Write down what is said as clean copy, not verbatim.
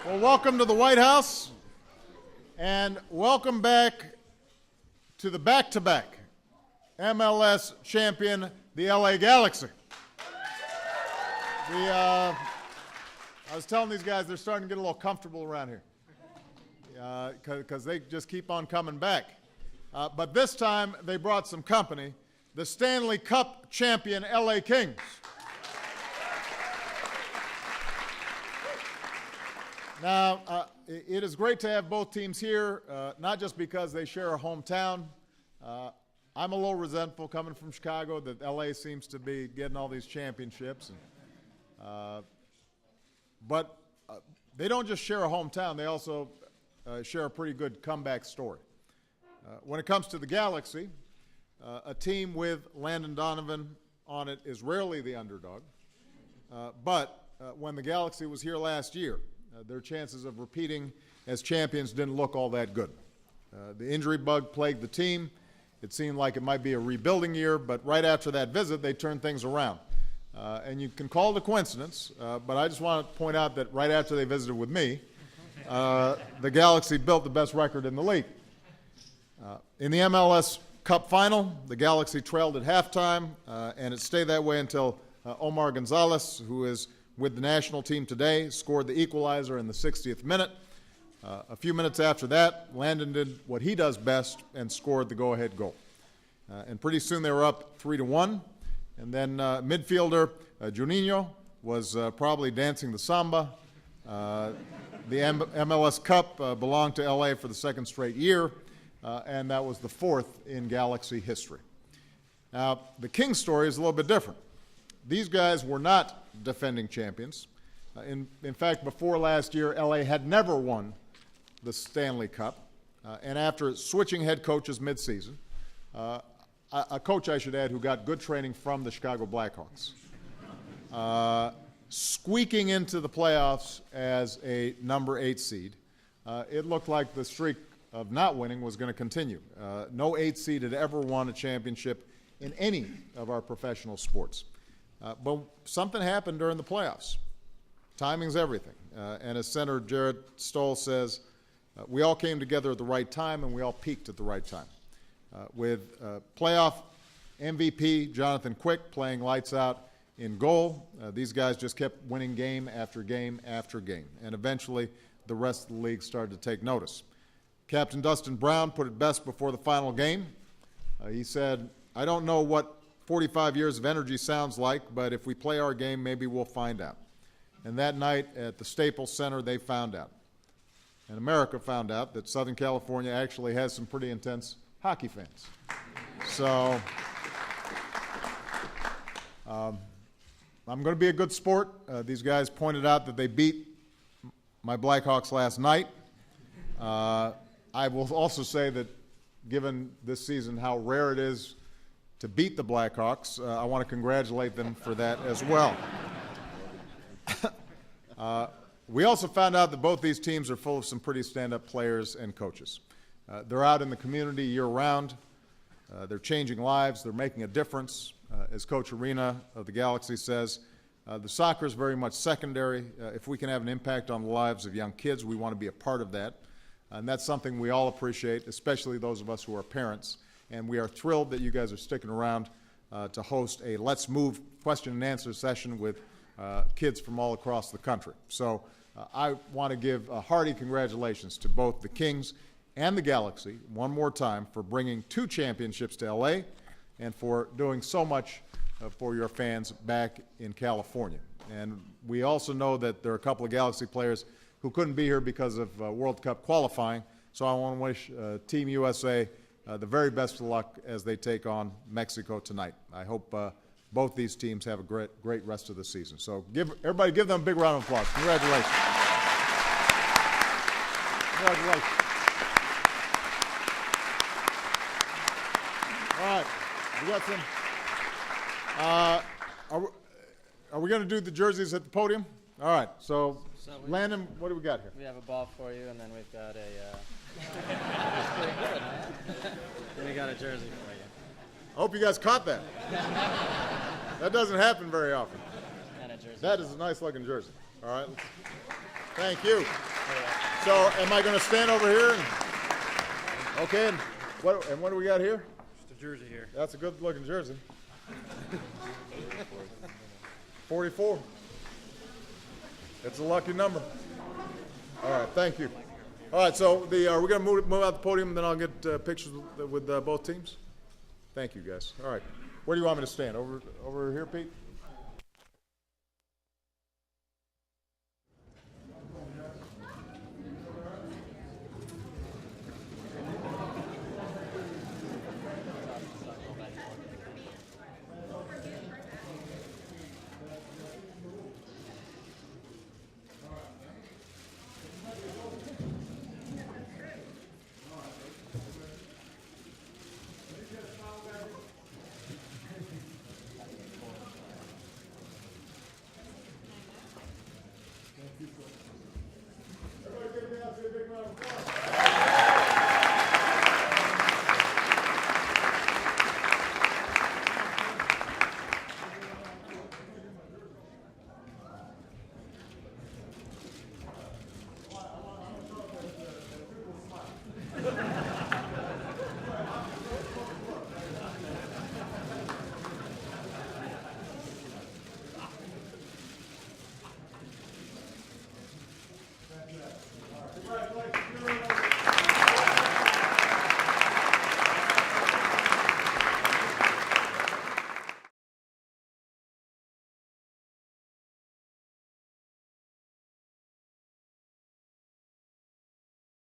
Well, welcome to the White House, and welcome back to the back-to-back MLS champion, the LA Galaxy. I was telling these guys they're starting to get a little comfortable around here because they just keep on coming back. But this time they brought some company, the Stanley Cup champion LA Kings. Now, it is great to have both teams here, not just because they share a hometown. I'm a little resentful coming from Chicago that LA seems to be getting all these championships. But they don't just share a hometown, they also share a pretty good comeback story. When it comes to the Galaxy, a team with Landon Donovan on it is rarely the underdog. But when the Galaxy was here last year, their chances of repeating as champions didn't look all that good. The injury bug plagued the team. It seemed like it might be a rebuilding year, but right after that visit, they turned things around. And you can call it a coincidence, but I just want to point out that right after they visited with me, the Galaxy built the best record in the league. In the MLS Cup final, the Galaxy trailed at halftime, and it stayed that way until Omar Gonzalez, who is with the national team today, scored the equalizer in the 60th minute. A few minutes after that, Landon did what he does best and scored the go-ahead goal. And pretty soon they were up 3-1. And then midfielder Juninho was probably dancing the samba. The MLS Cup belonged to LA for the second straight year, and that was the fourth in Galaxy history. Now, the Kings story is a little bit different. These guys were not defending champions. In fact, before last year, LA had never won the Stanley Cup. And after switching head coaches midseason, a coach, I should add, who got good training from the Chicago Blackhawks, squeaking into the playoffs as a number 8 seed, it looked like the streak of not winning was going to continue. No 8 seed had ever won a championship in any of our professional sports. But something happened during the playoffs. Timing's everything. And as Senator Jared Stoll says, we all came together at the right time and we all peaked at the right time. With playoff MVP Jonathan Quick playing lights out in goal, these guys just kept winning game after game after game. And eventually the rest of the league started to take notice. Captain Dustin Brown put it best before the final game. He said, "I don't know what 45 years of energy sounds like, but if we play our game, maybe we'll find out." And that night at the Staples Center, they found out. And America found out that Southern California actually has some pretty intense hockey fans. So I'm going to be a good sport. These guys pointed out that they beat my Blackhawks last night. I will also say that given this season how rare it is to beat the Blackhawks, I want to congratulate them for that as well. We also found out that both these teams are full of some pretty stand-up players and coaches. They're out in the community year-round. They're changing lives. They're making a difference. As Coach Arena of the Galaxy says, the soccer is very much secondary. If we can have an impact on the lives of young kids, we want to be a part of that. And that's something we all appreciate, especially those of us who are parents. And we are thrilled that you guys are sticking around to host a Let's Move question and answer session with kids from all across the country. So I want to give a hearty congratulations to both the Kings and the Galaxy one more time for bringing 2 championships to LA and for doing so much for your fans back in California. And we also know that there are a couple of Galaxy players who couldn't be here because of World Cup qualifying. So I want to wish Team USA the very best of luck as they take on Mexico tonight. I hope both these teams have a great rest of the season. So everybody give them a big round of applause. Congratulations. Congratulations. All right, we got some. Are we going to do the jerseys at the podium? All right, so Landon, what do we got here? We have a ball for you, and then we've got a that's pretty good, man. Then we got a jersey for you. I hope you guys caught that. That doesn't happen very often. And a jersey. That is a nice looking jersey. All right. Thank you. So am I going to stand over here? Okay, and what do we got here? Just a jersey here. That's a good-looking jersey. 44. It's a lucky number. All right, thank you. All right, so we're going to move out the podium, and then I'll get pictures with both teams. Thank you, guys. All right, where do you want me to stand? Over here, Pete?